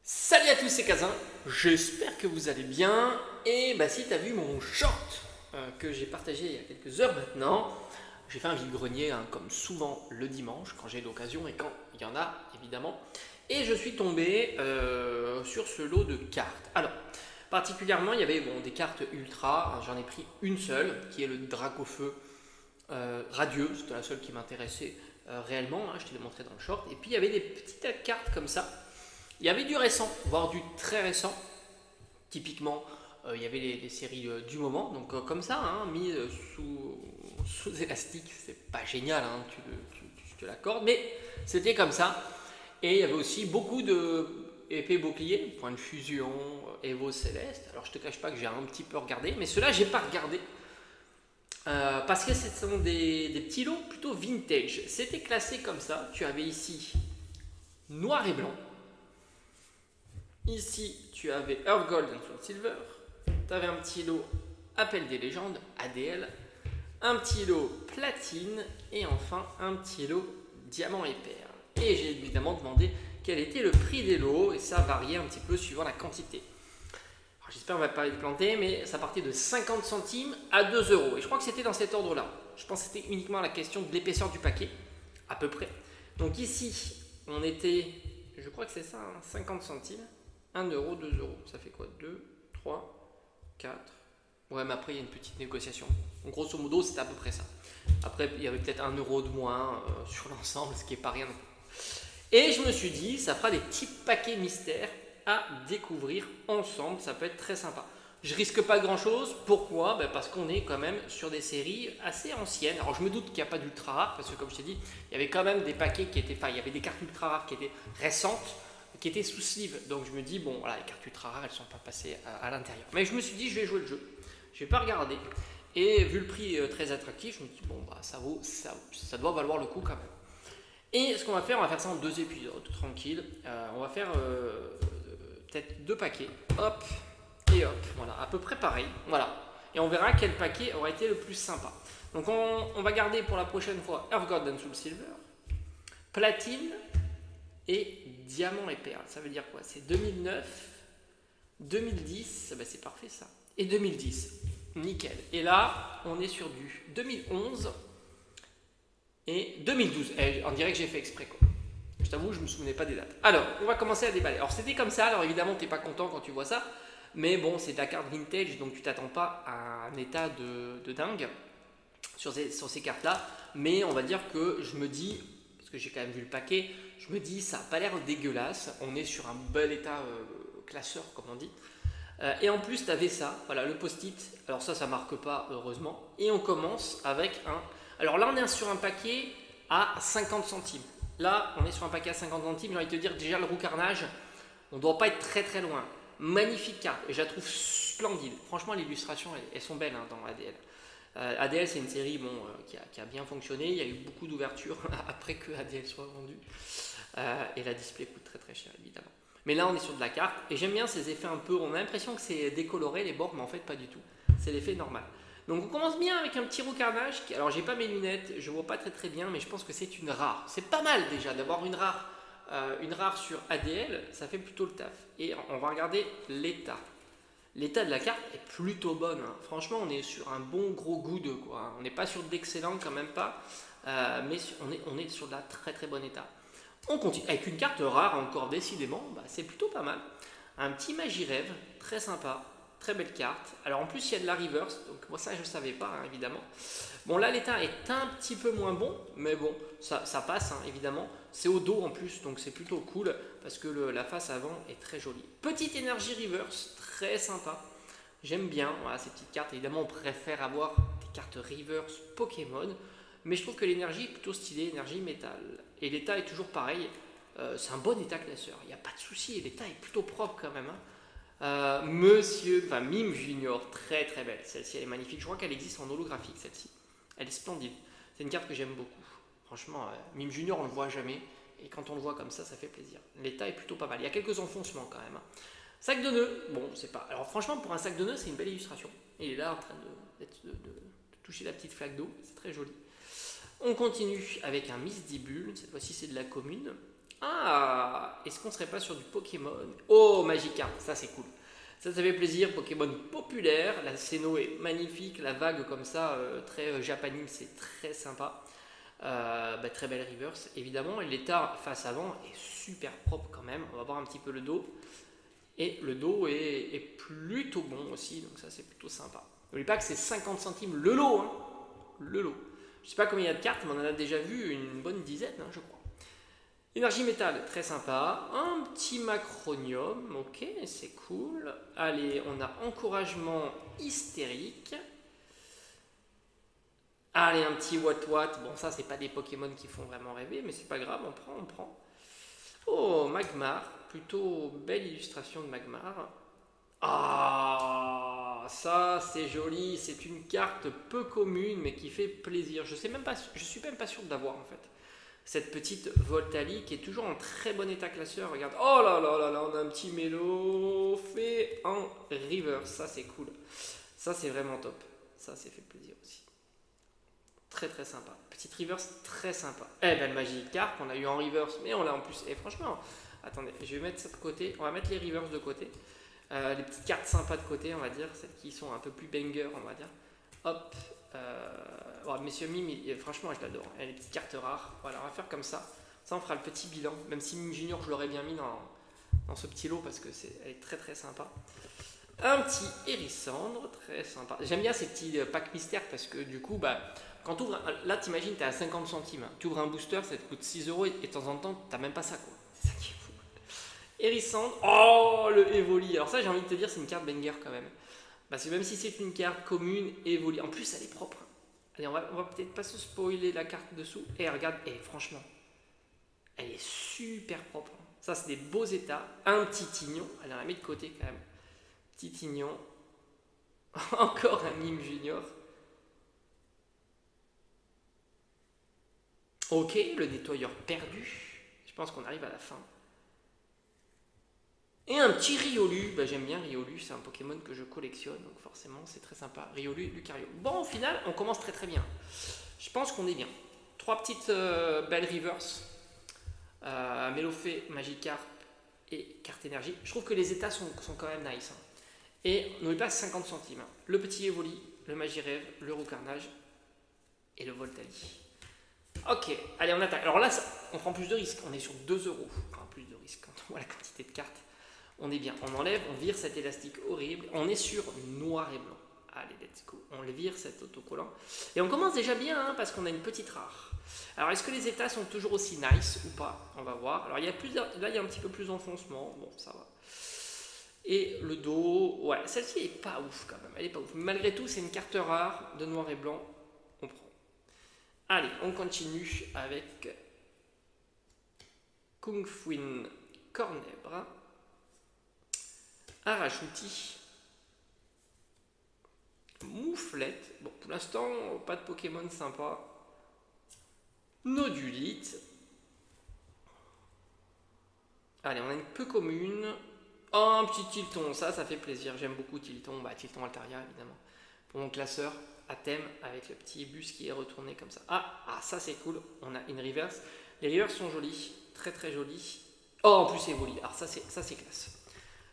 Salut à tous, c'est Kazin, j'espère que vous allez bien. Et bah, si tu as vu mon short que j'ai partagé il y a quelques heures maintenant, j'ai fait un vide-grenier comme souvent le dimanche quand j'ai l'occasion et quand il y en a évidemment. Et je suis tombé sur ce lot de cartes. Alors, particulièrement, il y avait des cartes ultra, j'en ai pris une seule qui est le Dracofeu radieux, c'était la seule qui m'intéressait réellement, je te l'ai montré dans le short. Et puis il y avait des petites cartes comme ça. Il y avait du récent, voire du très récent. Typiquement, il y avait les séries du moment, donc comme ça, mis sous élastique, c'est pas génial, je te l'accorde, mais c'était comme ça. Et il y avait aussi beaucoup de épées boucliers, point de fusion, Evo Céleste. Alors je te cache pas que j'ai un petit peu regardé, mais ceux-là j'ai pas regardé. Parce que ce sont des petits lots plutôt vintage. C'était classé comme ça. Tu avais ici noir et blanc. Ici, tu avais Earth Gold and Soul Silver. Tu avais un petit lot Appel des légendes, ADL. Un petit lot Platine. Et enfin, un petit lot Diamant et Perle. Et j'ai évidemment demandé quel était le prix des lots. Et ça variait un petit peu suivant la quantité. J'espère qu'on ne va pas les planter, mais ça partait de 50 centimes à 2 euros. Et je crois que c'était dans cet ordre-là. Je pense que c'était uniquement la question de l'épaisseur du paquet, à peu près. Donc ici, on était, je crois que c'est ça, 50 centimes. 1 euro, 2 euros. Ça fait quoi? 2, 3, 4. Ouais, mais après, il y a une petite négociation. Donc, grosso modo, c'était à peu près ça. Après, il y avait peut-être 1 euro de moins sur l'ensemble, ce qui n'est pas rien non plus. Et je me suis dit, ça fera des petits paquets mystères à découvrir ensemble. Ça peut être très sympa. Je risque pas grand chose. Pourquoi? Parce qu'on est quand même sur des séries assez anciennes. Alors, je me doute qu'il n'y a pas d'ultra rares, parce que comme je t'ai dit, il y avait quand même des paquets qui étaient. Enfin, il y avait des cartes ultra rares qui étaient récentes, qui était sous sleeve. Donc je me dis, bon, voilà, les cartes ultra rares, elles ne sont pas passées à l'intérieur. Mais je me suis dit, je vais jouer le jeu. Je ne vais pas regarder. Et vu le prix très attractif, je me dis, bon, ça doit valoir le coup quand même. Et ce qu'on va faire ça en 2 épisodes, tranquille. On va faire peut-être 2 paquets. Hop et hop. Voilà, à peu près pareil. Voilà. Et on verra quel paquet aura été le plus sympa. Donc on va garder pour la prochaine fois Earth Gold and Soul Silver, Platine et Diamant et Perle. Ça veut dire quoi? C'est 2009, 2010, c'est parfait ça. Et 2010, nickel. Et là, on est sur du 2011 et 2012. Et on dirait que j'ai fait exprès quoi. Je t'avoue, je ne me souvenais pas des dates. Alors, on va commencer à déballer. Alors, c'était comme ça. Alors, évidemment, tu n'es pas content quand tu vois ça. Mais bon, c'est de la carte vintage, donc tu t'attends pas à un état de dingue sur ces cartes-là. Mais on va dire que je me dis, parce que j'ai quand même vu le paquet, je me dis ça n'a pas l'air dégueulasse, on est sur un bel état classeur comme on dit. Et en plus tu avais ça, voilà le post-it, alors ça marque pas heureusement. Et on commence avec un, alors là on est sur un paquet à 50 centimes. Là on est sur un paquet à 50 centimes, j'ai envie de te dire déjà le roux carnage, on ne doit pas être très très loin. Magnifique carte, et je la trouve splendide. Franchement les illustrations elles sont belles dans ADL. ADL c'est une série qui a bien fonctionné, il y a eu beaucoup d'ouvertures après que ADL soit vendu et la display coûte très très cher évidemment. Mais là on est sur de la carte et j'aime bien ces effets un peu, on a l'impression que c'est décoloré les bords mais en fait pas du tout, c'est l'effet normal. Donc on commence bien avec un petit roux carnage, alors j'ai pas mes lunettes, je vois pas très très bien mais je pense que c'est une rare. C'est pas mal déjà d'avoir une rare sur ADL, ça fait plutôt le taf. Et on va regarder l'état. L'état de la carte est plutôt bonne. Franchement, on est sur un bon gros good, quoi. On n'est pas sur d'excellent, quand même pas. Mais on est sur de la très très bon état. On continue avec une carte rare encore, décidément. C'est plutôt pas mal. Un petit Magirêve, très sympa. Très belle carte. Alors en plus, il y a de la reverse. Donc moi, ça, je ne savais pas, évidemment. Bon, là, l'état est un petit peu moins bon. Mais bon, ça passe, évidemment. C'est au dos en plus, donc c'est plutôt cool. Parce que la face avant est très jolie. Petite énergie reverse, très sympa. J'aime bien ces petites cartes. Évidemment, on préfère avoir des cartes reverse Pokémon. Mais je trouve que l'énergie est plutôt stylée, énergie métal. Et l'état est toujours pareil. C'est un bon état classeur. Il n'y a pas de souci. L'état est plutôt propre quand même. Mime Junior, très très belle. Celle-ci, elle est magnifique. Je crois qu'elle existe en holographique, celle-ci. Elle est splendide. C'est une carte que j'aime beaucoup. Franchement, Mime Junior, on ne le voit jamais. Et quand on le voit comme ça fait plaisir. L'état est plutôt pas mal. Il y a quelques enfoncements quand même. Sac de nœuds, bon, c'est pas. Alors franchement, pour un sac de nœuds, c'est une belle illustration. Il est là en train de toucher la petite flaque d'eau. C'est très joli. On continue avec un Misdibule. Cette fois-ci, c'est de la commune. Ah, est-ce qu'on serait pas sur du Pokémon? Oh, Magikarp, ça c'est cool. Ça fait plaisir, Pokémon populaire. La scéno est magnifique, la vague comme ça, très japanime, c'est très sympa. Très belle reverse, évidemment. Et l'état face avant est super propre quand même. On va voir un petit peu le dos. Et le dos est plutôt bon aussi, donc ça c'est plutôt sympa. N'oubliez pas que c'est 50 centimes le lot, hein. Le lot. Je sais pas combien il y a de cartes, mais on en a déjà vu une bonne dizaine, hein, je crois. Énergie métal, très sympa. Un petit macronium, ok, c'est cool. Allez, on a encouragement hystérique. Allez, un petit Wat. Bon, ça, c'est pas des Pokémon qui font vraiment rêver, mais c'est pas grave, on prend. Oh, Magmar, plutôt belle illustration de Magmar. Ah, ça, c'est joli. C'est une carte peu commune, mais qui fait plaisir. Je suis même pas sûr de l'avoir en fait. Cette petite Voltali qui est toujours en très bon état classeur. Regarde, oh là, on a un petit mélo fait en river. Ça, c'est cool. Ça, c'est vraiment top. Ça, c'est fait plaisir aussi. Très très sympa. Petite reverse très sympa. Eh ben, le Magikarp, on a eu en reverse, mais on l'a en plus. Et franchement, attendez, je vais mettre ça de côté. On va mettre les reverse de côté. Les petites cartes sympas de côté, on va dire. Celles qui sont un peu plus banger, on va dire. Hop. Messieurs Mime, franchement, je l'adore. Les petites cartes rares. Voilà, on va faire comme ça. Ça, on fera le petit bilan. Même si Mime Junior, je l'aurais bien mis dans ce petit lot parce que elle est très très sympa. Un petit Hérissandre, très sympa. J'aime bien ces petits packs mystères parce que du coup, quand tu ouvres, là t'imagines, t'es à 50 centimes. Hein. Tu ouvres un booster, ça te coûte 6 euros et de temps en temps, t'as même pas ça quoi. C'est ça qui est fou. Hérissandre, oh le Evoli. Alors ça, j'ai envie de te dire, c'est une carte banger quand même. Parce que même si c'est une carte commune, Evoli. En plus, elle est propre. Allez, on va peut-être pas se spoiler la carte dessous. Et regarde, franchement, elle est super propre. Ça, c'est des beaux états. Un petit tignon. Allez, on la met de côté quand même. Petit tignon. Encore un Mime Junior. Ok, le nettoyeur perdu. Je pense qu'on arrive à la fin. Et un petit Riolu. J'aime bien Riolu, c'est un Pokémon que je collectionne, donc forcément c'est très sympa. Riolu et Lucario. Bon, au final, on commence très très bien. Je pense qu'on est bien. Trois petites belles reverse. Mélofée, Magikarp et carte énergie. Je trouve que les états sont quand même nice. Hein. Et n'oubliez pas 50 centimes. Hein. Le petit Evoli, le Magirève, le Roucarnage et le Voltali. Ok, allez on attaque. Alors là, on prend plus de risques. On est sur 2 euros. On prend plus de risques quand on voit la quantité de cartes. On est bien. On enlève, on vire cet élastique horrible. On est sur noir et blanc. Allez, let's go. On le vire cet autocollant. Et on commence déjà bien hein, parce qu'on a une petite rare. Alors, est-ce que les états sont toujours aussi nice ou pas? On va voir. Alors, là, il y a un petit peu plus d'enfoncement. Bon, ça va. Et le dos, ouais, celle-ci est pas ouf quand même. Elle est pas ouf. Malgré tout, c'est une carte rare de noir et blanc. On prend. Allez, on continue avec Kungfuin Cornèbre, Arachuti, Mouflette. Bon, pour l'instant, pas de Pokémon sympa. Nodulite. Allez, on a une peu commune. Oh, un petit Tilton, ça fait plaisir. J'aime beaucoup Tilton. Tilton Altaria, évidemment. Pour mon classeur à thème avec le petit bus qui est retourné comme ça. Ah, ça c'est cool. On a une reverse. Les reverses sont jolies, très très jolies. Oh, en plus Evoli. Alors ça c'est classe.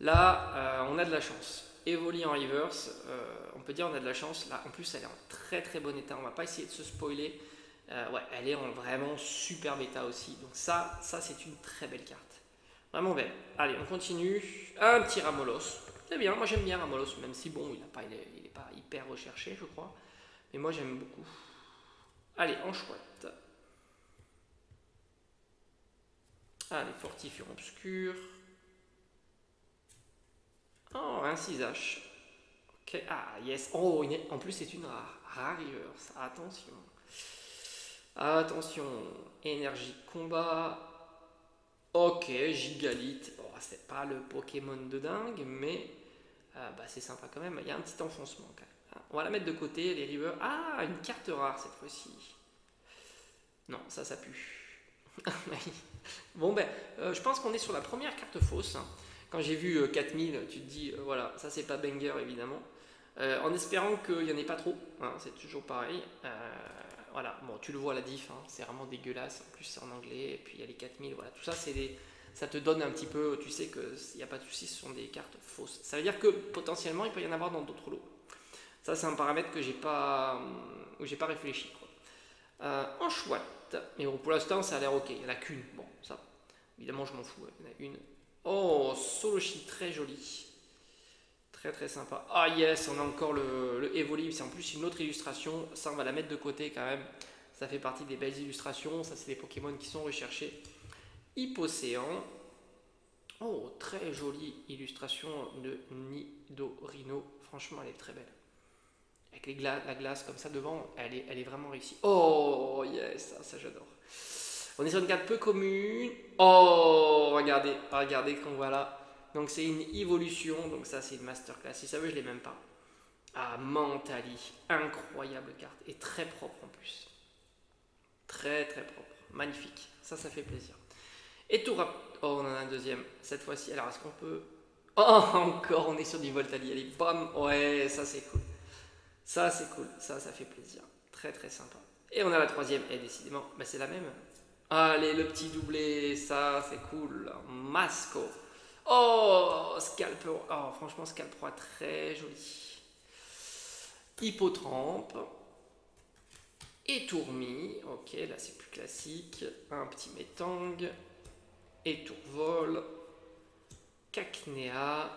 Là, on a de la chance. Evoli en reverse, on peut dire on a de la chance. Là, en plus, elle est en très très bon état. On va pas essayer de se spoiler. Ouais, elle est en vraiment superbe état aussi. Donc ça c'est une très belle carte. Vraiment belle. Allez, on continue. Un petit Ramolos. C'est bien, moi j'aime bien Ramolos, même si bon, il est pas hyper recherché, je crois. Mais moi j'aime beaucoup. Allez, en chouette. Allez, fortifiant obscur. Oh, un 6H. Ok, ah yes. Oh, en plus c'est une rare. Rare reverse. Attention. Attention. Énergie combat. Ok, Gigalite. Bon, c'est pas le Pokémon de dingue, mais c'est sympa quand même. Il y a un petit enfoncement quand même. On va la mettre de côté, les rivers. Ah, une carte rare cette fois-ci. Non, ça pue. Bon, je pense qu'on est sur la première carte fausse. Hein. Quand j'ai vu 4000, tu te dis, voilà, ça c'est pas banger évidemment. En espérant qu'il n'y en ait pas trop. Hein, c'est toujours pareil. Voilà, bon, tu le vois la diff, hein, c'est vraiment dégueulasse. En plus, c'est en anglais. Et puis, il y a les 4000. Voilà, tout ça, ça te donne un petit peu. Tu sais qu'il n'y a pas de souci, ce sont des cartes fausses. Ça veut dire que potentiellement, il peut y en avoir dans d'autres lots. Ça, c'est un paramètre que j'ai pas réfléchi, quoi. En chouette. Mais bon, pour l'instant, ça a l'air ok. Il n'y en a qu'une. Bon, ça. Évidemment, je m'en fous. Il y en a une. Oh, Soloshi, très joli. Très très sympa. Ah yes, on a encore le Evoli. C'est en plus une autre illustration. Ça, on va la mettre de côté quand même. Ça fait partie des belles illustrations. Ça, c'est des Pokémon qui sont recherchés. Hippocéan. Oh, très jolie illustration de Nidorino. Franchement, elle est très belle. Avec la glace comme ça devant, elle est vraiment réussie. Oh yes, ça j'adore. On est sur une carte peu commune. Oh, regardez qu'on voit là. Donc c'est une évolution, donc ça c'est une masterclass. Si ça veut, je l'ai même pas. Ah, Mentali, incroyable carte et très propre en plus. Très très propre, magnifique. Ça fait plaisir. Et tout rap. Oh, on en a un deuxième cette fois-ci. Alors est-ce qu'on peut. Oh, encore, on est sur du Voltali. Allez, bam. Ouais, ça c'est cool. Ça c'est cool. Ça fait plaisir. Très très sympa. Et on a la troisième. Et décidément, bah, c'est la même. Allez, le petit doublé. Ça c'est cool. Masco. Oh, Scalpero. Oh, franchement, Scalpero, très joli. Hippotrampe. Et Tourmi. Ok, là c'est plus classique. Un petit Métang. Et Tourvol. Cacnea.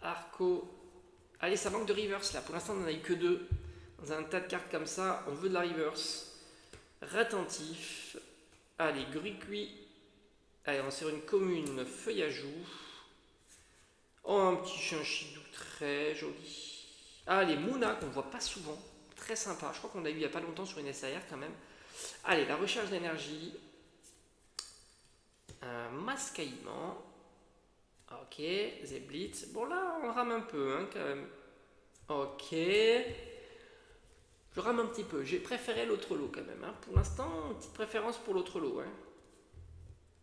Arco. Allez, ça manque de reverse là. Pour l'instant, on n'en a eu que deux. Dans un tas de cartes comme ça, on veut de la reverse. Ratentif. Allez, Grucuit. Allez, on est sur une commune feuillajou. Oh, un petit chinchidou très joli. Ah, les Mouna qu'on voit pas souvent. Très sympa. Je crois qu'on l'a eu il n'y a pas longtemps sur une SAR quand même. Allez, la recherche d'énergie. Un Mascaillement. Ok, Zeblitz. Bon, là, on rame un peu hein, quand même. Ok. Je rame un petit peu. J'ai préféré l'autre lot quand même. Hein. Pour l'instant, une petite préférence pour l'autre lot. Hein.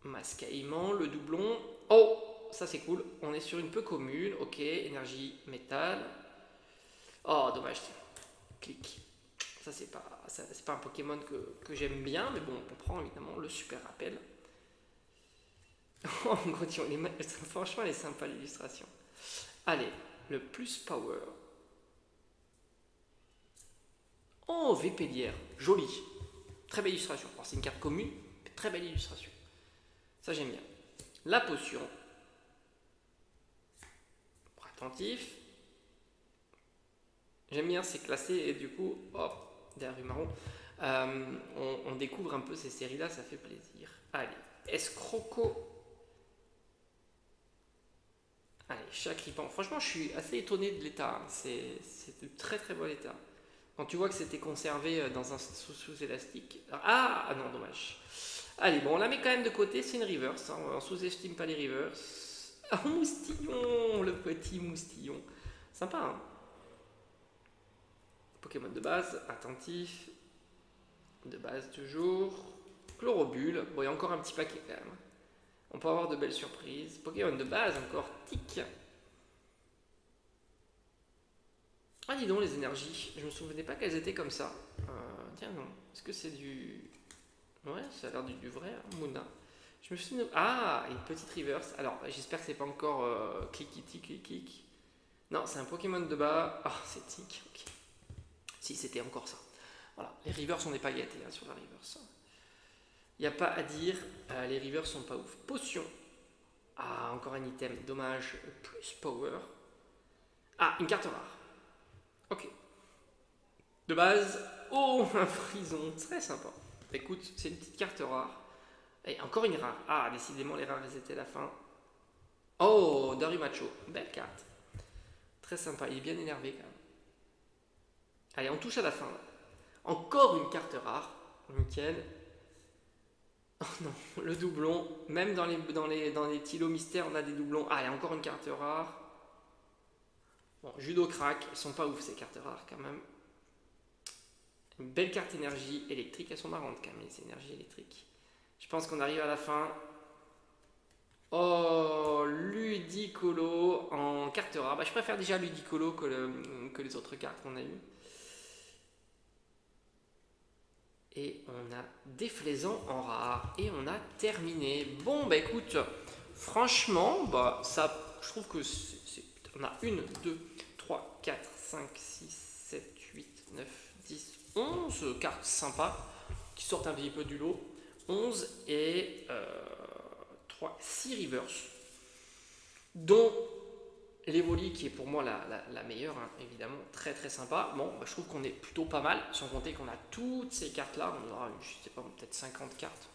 Mascaillement, le doublon. Oh, ça c'est cool. On est sur une peu commune. Ok, énergie, métal. Oh, dommage. Clic. Ça c'est pas un Pokémon que j'aime bien, mais bon, on prend évidemment le super rappel. Oh, franchement, elle est sympa l'illustration. Allez, le plus power. Oh, Vépélière, joli. Très belle illustration. Alors, c'est une carte commune, mais très belle illustration. Ça, j'aime bien. La potion. Attentif. J'aime bien, c'est classé et du coup, hop, derrière marron. On découvre un peu ces séries-là, ça fait plaisir. Allez, Escroco. Allez, Chacripan. Franchement, je suis assez étonné de l'état. C'est de très très bon état. Quand tu vois que c'était conservé dans un sous-élastique. Ah non, dommage. Allez, bon, on la met quand même de côté. C'est une reverse. Hein. On sous-estime pas les reverses. Ah, Moustillon, le petit Moustillon. Sympa, hein. Pokémon de base, attentif. De base toujours. Chlorobule. Bon, il y a encore un petit paquet quand même. On peut avoir de belles surprises. Pokémon de base, encore tic. Ah, dis donc, les énergies. Je me souvenais pas qu'elles étaient comme ça. Tiens, non. Est-ce que c'est du. Ouais, ça a l'air du vrai, hein, Muna. Je me suis dit. Ah, une petite reverse. Alors, j'espère que c'est pas encore clic. Non, c'est un Pokémon de bas. Ah, c'est tic. Ok. Si, c'était encore ça. Voilà. Les reverse, on n'est pas gâtés hein, sur la reverse. Il n'y a pas à dire. Les reverse sont pas ouf. Potion. Ah, encore un item. Dommage. Plus power. Ah, une carte rare. Ok. De base, oh, un frison, très sympa. Écoute, c'est une petite carte rare. Et encore une rare. Ah, décidément, les rares, elles étaient la fin. Oh, Darumacho, belle carte. Très sympa, il est bien énervé quand même. Allez, on touche à la fin. Encore une carte rare. Nickel. Oh non, le doublon. Même dans les tilos mystères, on a des doublons. Ah, il y a encore une carte rare. Bon, Judo crack, elles sont pas ouf ces cartes rares quand même. Une belle carte énergie électrique, elles sont marrantes quand même les énergies électriques. Je pense qu'on arrive à la fin. Oh, Ludicolo en carte rare. Bah, je préfère déjà Ludicolo que les autres cartes qu'on a eues. Et on a déflaisant en rare. Et on a terminé. Bon, bah écoute, franchement, bah, ça, je trouve que on a 1, 2, 3, 4, 5, 6, 7, 8, 9, 10, 11 cartes sympas qui sortent un petit peu du lot. 11 et 6 reverse, dont l'Evoli qui est pour moi la meilleure, hein, évidemment, très très sympa. Bon, bah, je trouve qu'on est plutôt pas mal, sans compter qu'on a toutes ces cartes là, on aura, je sais pas, peut-être 50 cartes.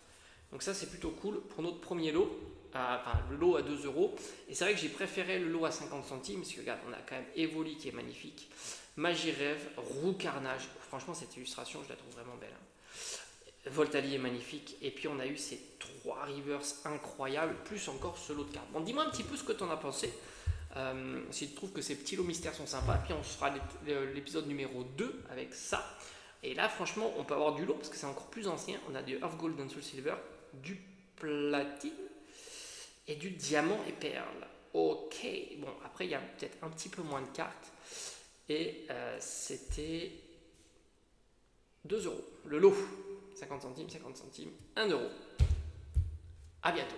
Donc ça c'est plutôt cool pour notre premier lot, enfin le lot à 2 euros. Et c'est vrai que j'ai préféré le lot à 50 centimes, parce que regarde, on a quand même Evoli qui est magnifique, Magie Rêve, Roue Carnage, franchement cette illustration je la trouve vraiment belle. Hein. Voltali est magnifique, et puis on a eu ces 3 reverse incroyables, plus encore ce lot de cartes. Bon, dis-moi un petit peu ce que tu en as pensé. Si tu trouves que ces petits lots mystères sont sympas, puis on se fera l'épisode numéro 2 avec ça. Et là, franchement, on peut avoir du lot parce que c'est encore plus ancien. On a du Earth Gold and Soul Silver, du platine et du diamant et perle. Ok, bon, après, il y a peut-être un petit peu moins de cartes. Et c'était 2 euros. Le lot, 50 centimes, 50 centimes, 1 euro. À bientôt.